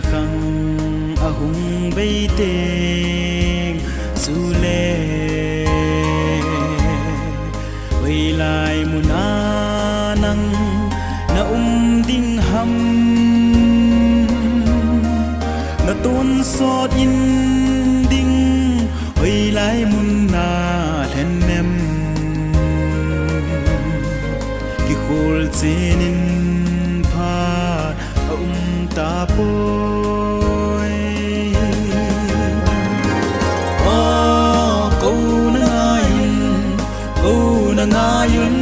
na khang ahung bay teng su le way lai muna nang na ding ham na tôn sot in ding way lai muna then nem ki khol chenin phat ta poi câu na ngayun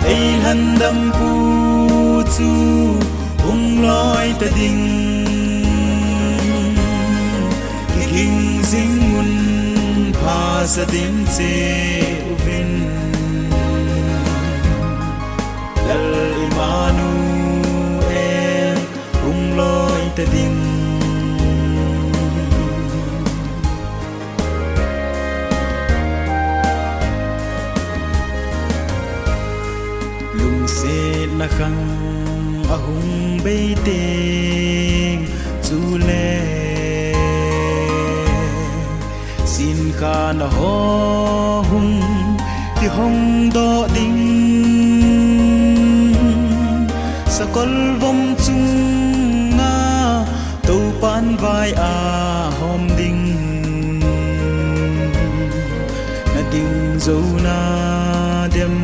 ai han dam pu chu ung loi ta ding ki king sing mun pha sa dim che vin lal imanu ta ding lung se na khang ahung bay teng chu le xin ka na ho hung ti hong do ding sakol vom chung pan vai a hom ding na ding zo na dem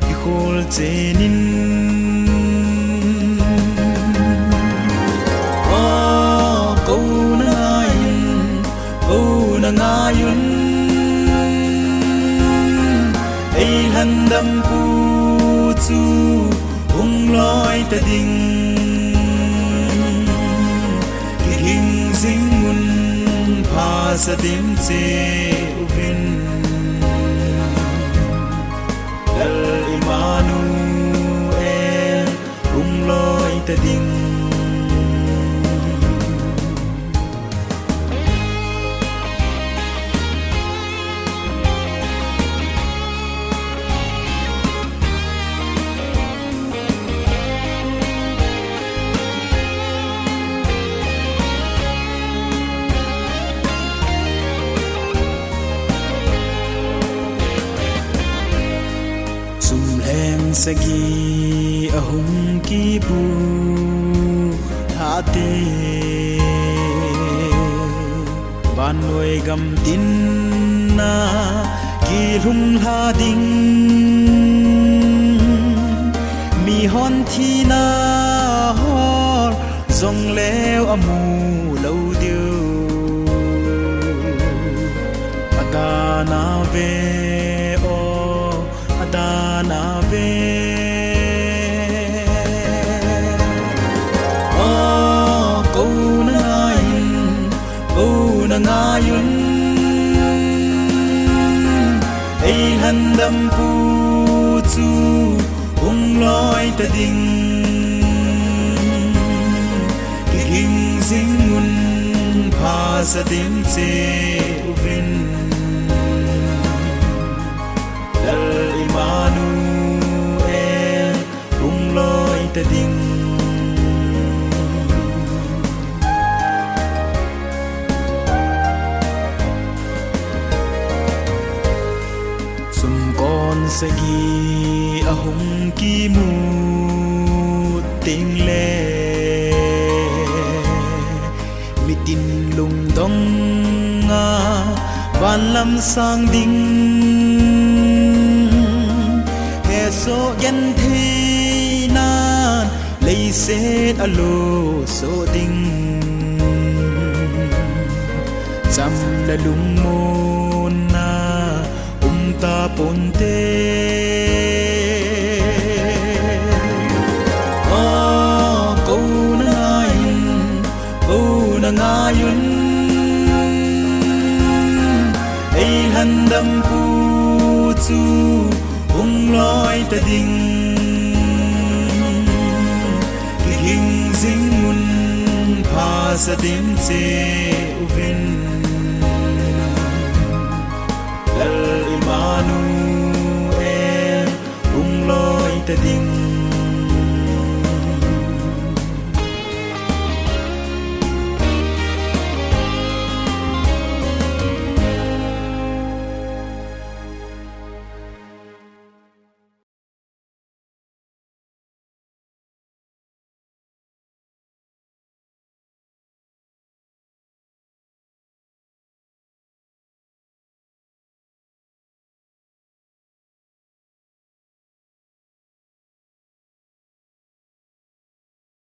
ki khol chenin câu na ngayun ai han dam pu chu ung loi ta ding sing mun pha sa dim che vin lal imanu loi ta ding sagi ahung ki bu hate ban noi gam tin na ki lung la ding mi hon thi na hor zong leo amu lâu điêu adana ve adana ve ngayun ai han dam pu chu ung loi ta ding ki king sing mun pha sa dim che vin lal imanu ung loi ta ding sagi ahung ki mu ting le mitin lung dong nga ban lam sang ding he so yan thi nan lei set alo so ding cham la lung mon na ta ponte câu na ngayun ai han dam pu chu ung loi ta ding ki king sing mun pha sa dim che